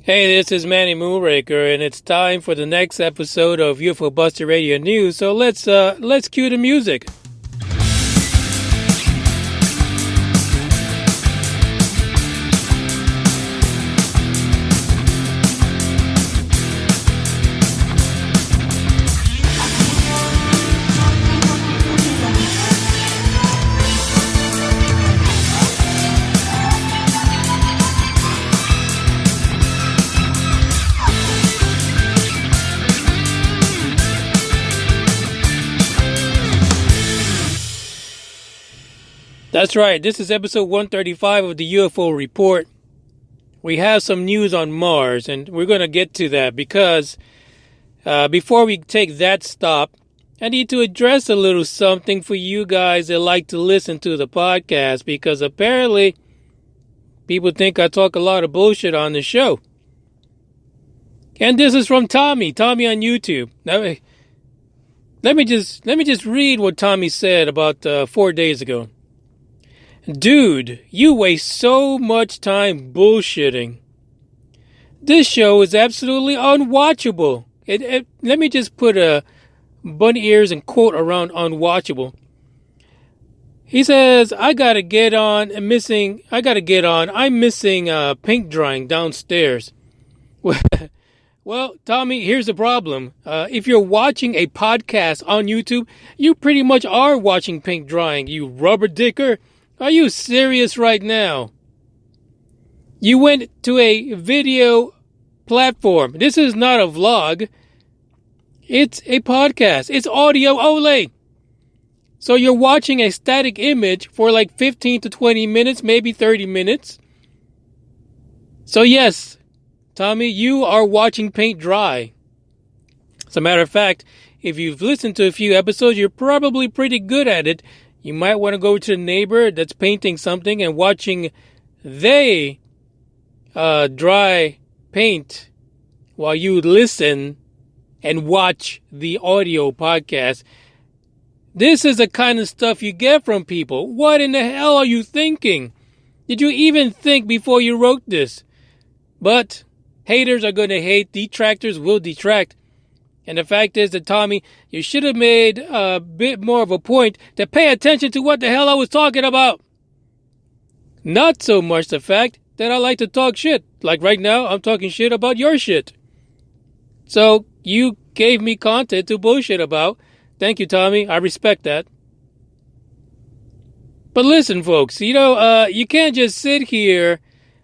Hey, this is Manny Moonraker, and it's time for the next episode of UFO Buster Radio News. So let's cue the music. That's right. This is episode 135 of the UFO Report. We have some news on Mars, and we're going to get to that because before we take that stop, I need to address a little something for you guys that like to listen to the podcast, because apparently people think I talk a lot of bullshit on the show. And this is from Tommy on YouTube. Now, let me just read what Tommy said about 4 days ago. Dude, you waste so much time bullshitting. This show is absolutely unwatchable. Let me just put a bunny ears and quote around unwatchable. He says, I'm missing paint drying downstairs. Well, Tommy, here's the problem. If you're watching a podcast on YouTube, you pretty much are watching paint drying, you rubber dicker. Are you serious right now? You went to a video platform. This is not a vlog. It's a podcast. It's audio only. So you're watching a static image for like 15 to 20 minutes, maybe 30 minutes. So yes, Tommy, you are watching paint dry. As a matter of fact, if you've listened to a few episodes, you're probably pretty good at it. You might want to go to the neighbor that's painting something and watching they dry paint while you listen and watch the audio podcast. This is the kind of stuff you get from people. What in the hell are you thinking? Did you even think before you wrote this? But haters are going to hate. Detractors will detract. And the fact is that, Tommy, you should have made a bit more of a point to pay attention to what the hell I was talking about. Not so much the fact that I like to talk shit. Like right now, I'm talking shit about your shit. So you gave me content to bullshit about. Thank you, Tommy. I respect that. But listen, folks, you can't just sit here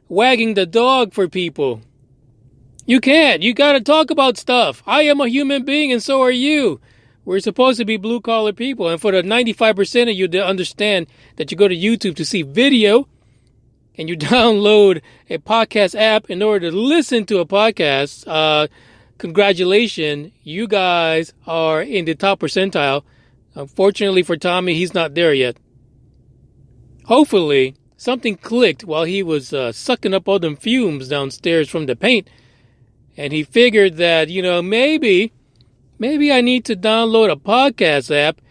wagging the dog for people. You can't. You got to talk about stuff. I am a human being and so are you. We're supposed to be blue-collar people. And for the 95% of you to understand that you go to YouTube to see video and you download a podcast app in order to listen to a podcast, congratulations. You guys are in the top percentile. Unfortunately for Tommy, he's not there yet. Hopefully, something clicked while he was sucking up all them fumes downstairs from the paint. And he figured that, maybe I need to download a podcast app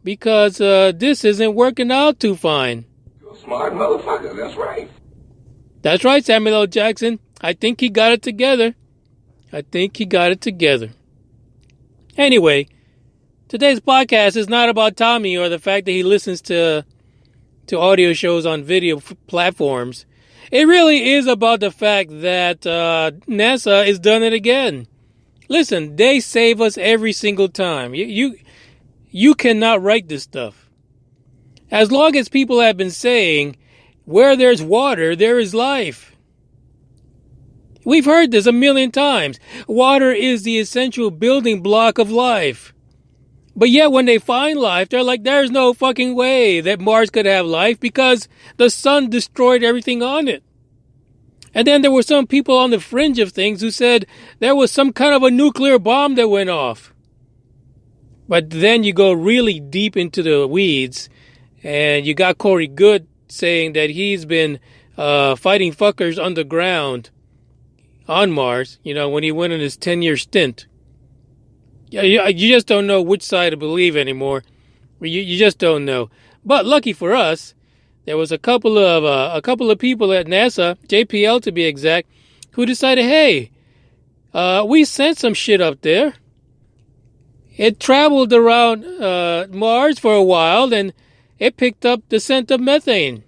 because this isn't working out too fine. You're a smart motherfucker, that's right. That's right, Samuel L. Jackson. I think he got it together. Anyway, today's podcast is not about Tommy or the fact that he listens to audio shows on video platforms. It really is about the fact that NASA has done it again. Listen, they save us every single time. You cannot write this stuff. As long as people have been saying, where there's water, there is life. We've heard this a million times. Water is the essential building block of life. But yet when they find life, they're like, there's no fucking way that Mars could have life because the sun destroyed everything on it. And then there were some people on the fringe of things who said there was some kind of a nuclear bomb that went off. But then you go really deep into the weeds, and you got Corey Good saying that he's been fighting fuckers underground on Mars, when he went on his 10-year stint. You just don't know which side to believe anymore. You just don't know. But lucky for us, there was a couple of people at NASA, JPL to be exact, who decided, hey, we sent some shit up there. It traveled around Mars for a while, and it picked up the scent of methane.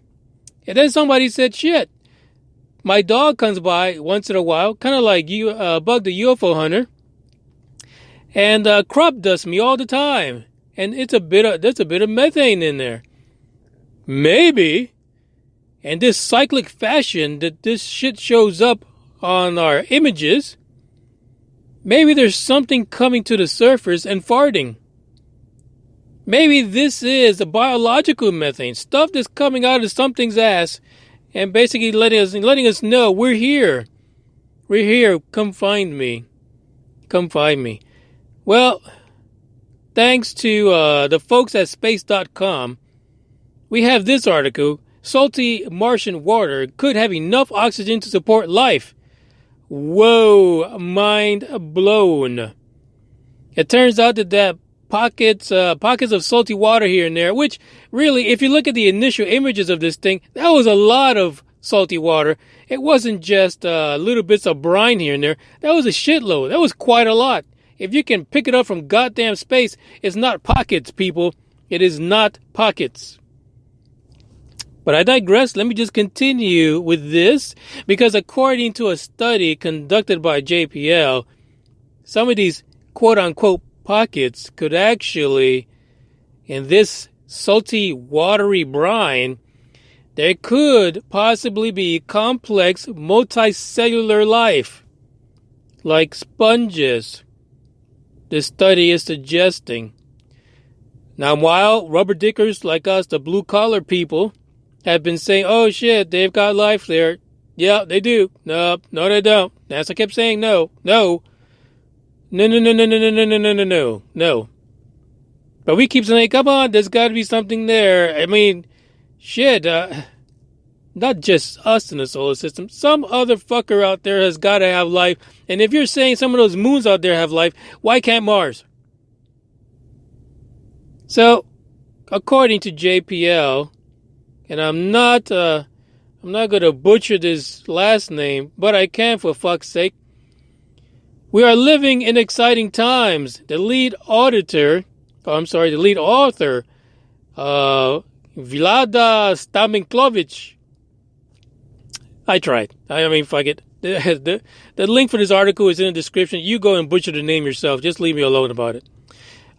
And then somebody said, shit, my dog comes by once in a while, kind of like Bug the UFO hunter, and crop dusts me all the time. And there's a bit of methane in there. Maybe, in this cyclic fashion that this shit shows up on our images, maybe there's something coming to the surface and farting. Maybe this is a biological methane, stuff that's coming out of something's ass and basically letting us know we're here. We're here. Come find me. Come find me. Well, thanks to the folks at space.com, we have this article. Salty Martian water could have enough oxygen to support life. Whoa, mind blown. It turns out that pockets of salty water here and there, which really, if you look at the initial images of this thing, that was a lot of salty water. It wasn't just little bits of brine here and there. That was a shitload. That was quite a lot. If you can pick it up from goddamn space, it's not pockets, people. It is not pockets. But I digress. Let me just continue with this, because according to a study conducted by JPL, some of these quote-unquote pockets could actually, in this salty, watery brine, there could possibly be complex multicellular life, like sponges. This study is suggesting. Now, while rubber dickers like us, the blue-collar people, have been saying, oh shit, they've got life there. Yeah, they do. No, they don't. NASA kept saying no. No. But we keep saying, come on, there's got to be something there. I mean, shit, not just us in the solar system. Some other fucker out there has got to have life. And if you're saying some of those moons out there have life, why can't Mars? So, according to JPL, and I'm not going to butcher this last name, but I can for fuck's sake. We are living in exciting times. The lead author, Vlada Staminklovich. I tried. I mean, fuck it. The link for this article is in the description. You go and butcher the name yourself. Just leave me alone about it.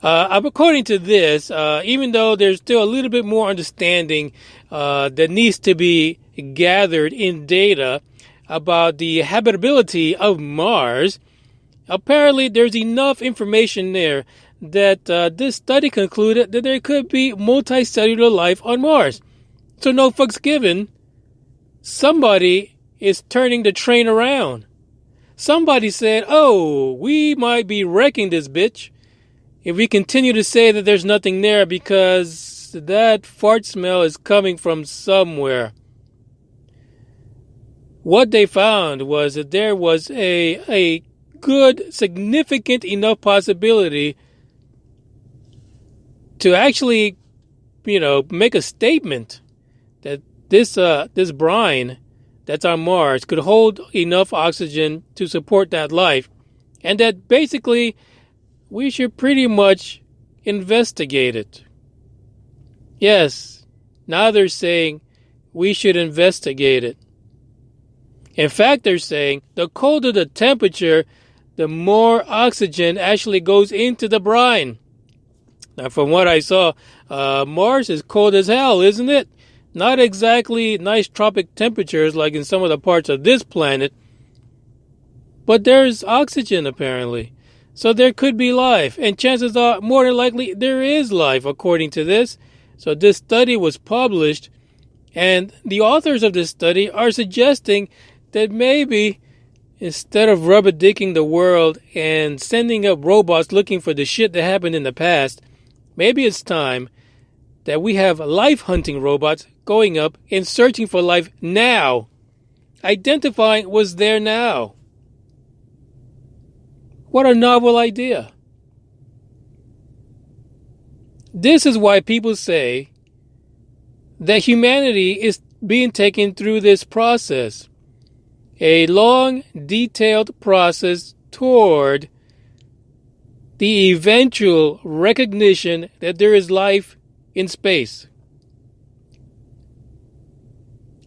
According to this, even though there's still a little bit more understanding that needs to be gathered in data about the habitability of Mars, apparently there's enough information there that this study concluded that there could be multicellular life on Mars. So no fucks given. Somebody is turning the train around. Somebody said, oh, we might be wrecking this bitch if we continue to say that there's nothing there, because that fart smell is coming from somewhere. What they found was that there was a good, significant enough possibility to actually, make a statement that this brine that's on Mars could hold enough oxygen to support that life, and that basically we should pretty much investigate it. Yes, now they're saying we should investigate it. In fact, they're saying the colder the temperature, the more oxygen actually goes into the brine. Now, from what I saw, Mars is cold as hell, isn't it? Not exactly nice tropic temperatures like in some of the parts of this planet. But there's oxygen, apparently. So there could be life. And chances are, more than likely, there is life, according to this. So this study was published. And the authors of this study are suggesting that maybe instead of rubber dicking the world and sending up robots looking for the shit that happened in the past, maybe it's time that we have life-hunting robots going up and searching for life now, identifying what's there now. What a novel idea. This is why people say that humanity is being taken through this process. a long, detailed process toward the eventual recognition that there is life in space.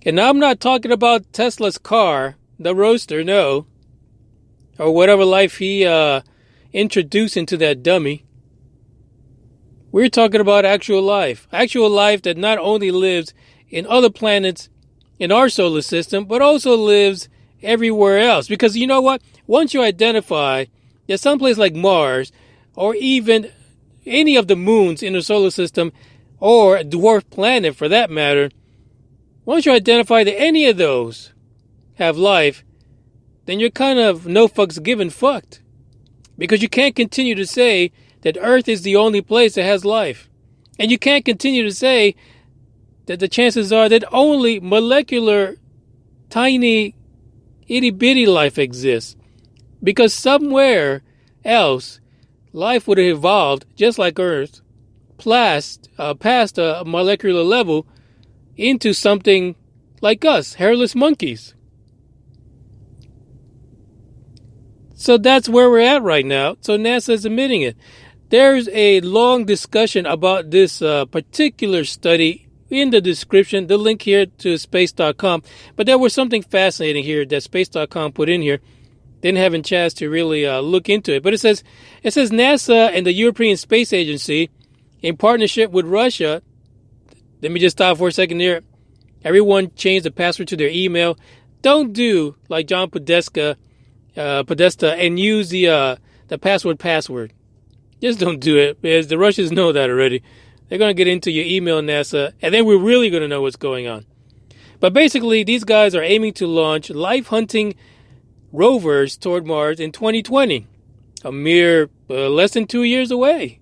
And I'm not talking about Tesla's car, the Roadster, no, or whatever life he introduced into that dummy. We're talking about actual life that not only lives in other planets in our solar system, but also lives everywhere else. Because you know what? Once you identify that someplace like Mars, or even any of the moons in the solar system, or a dwarf planet for that matter, once you identify that any of those have life, then you're kind of no fucks given fucked. Because you can't continue to say that Earth is the only place that has life. And you can't continue to say that the chances are that only molecular, tiny, itty-bitty life exists. Because somewhere else, life would have evolved just like Earth, past a molecular level, into something like us, hairless monkeys. So that's where we're at right now. So NASA is admitting it. There's a long discussion about this particular study in the description, the link here to space.com. But there was something fascinating here that space.com put in here. Didn't have a chance to really look into it. But it says NASA and the European Space Agency, in partnership with Russia. Let me just stop for a second here. Everyone change the password to their email. Don't do like John Podesta and use the password. Just don't do it, because the Russians know that already. They're going to get into your email, NASA, and then we're really going to know what's going on. But basically, these guys are aiming to launch life-hunting rovers toward Mars in 2020, a mere less than 2 years away.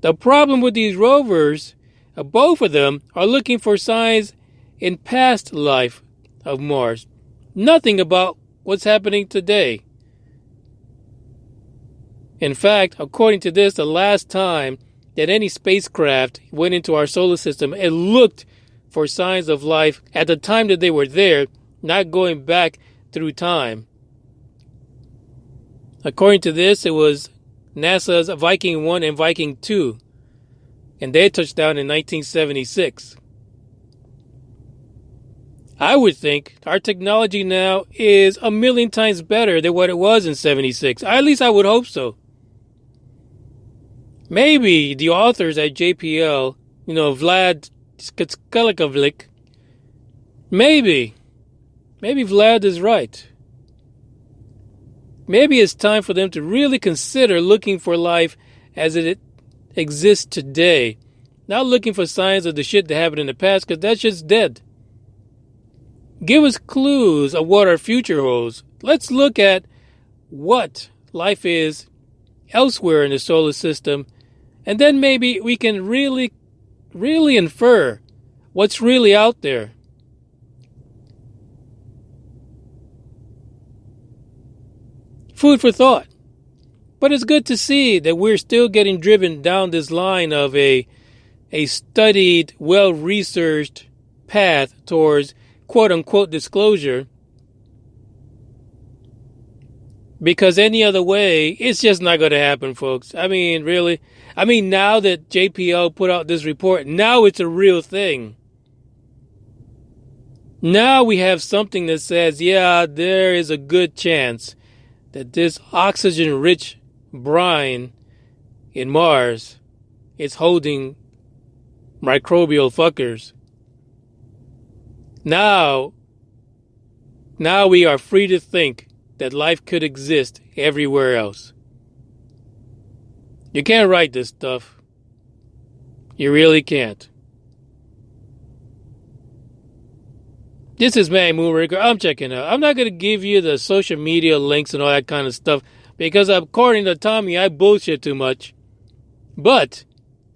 The problem with these rovers, both of them are looking for signs in past life of Mars. Nothing about what's happening today. In fact, according to this, the last time that any spacecraft went into our solar system, it looked for signs of life at the time that they were there, not going back through time. According to this, it was NASA's Viking 1 and Viking 2, and they touched down in 1976. I would think our technology now is a million times better than what it was in 76. At least I would hope so. Maybe the authors at JPL, Vlad Skalikovlik, maybe Vlad is right. Maybe it's time for them to really consider looking for life as it exists today. Not looking for signs of the shit that happened in the past, because that shit's dead. Give us clues of what our future holds. Let's look at what life is elsewhere in the solar system, and then maybe we can really infer what's really out there. Food for thought. But it's good to see that we're still getting driven down this line of a studied, well-researched path towards quote-unquote disclosure. Because any other way, it's just not going to happen, folks. I mean, really. I mean, now that JPL put out this report, now it's a real thing. Now we have something that says, yeah, there is a good chance that this oxygen-rich brine in Mars is holding microbial fuckers. Now we are free to think that life could exist everywhere else. You can't write this stuff. You really can't. This is Man Moonraker. I'm checking out. I'm not going to give you the social media links and all that kind of stuff, because according to Tommy, I bullshit too much. But,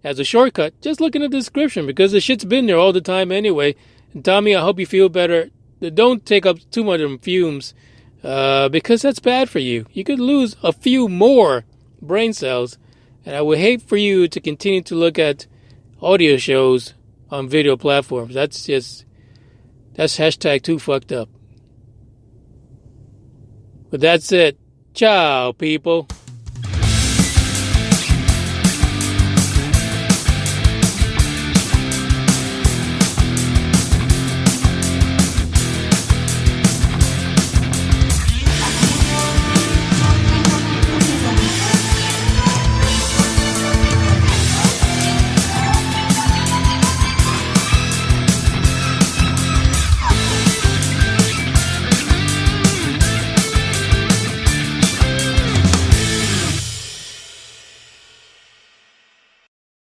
as a shortcut, just look in the description, because the shit's been there all the time anyway. And Tommy, I hope you feel better. Don't take up too much of them fumes, because that's bad for you. You could lose a few more brain cells, and I would hate for you to continue to look at audio shows on video platforms. That's hashtag too fucked up. But that's it. Ciao, people.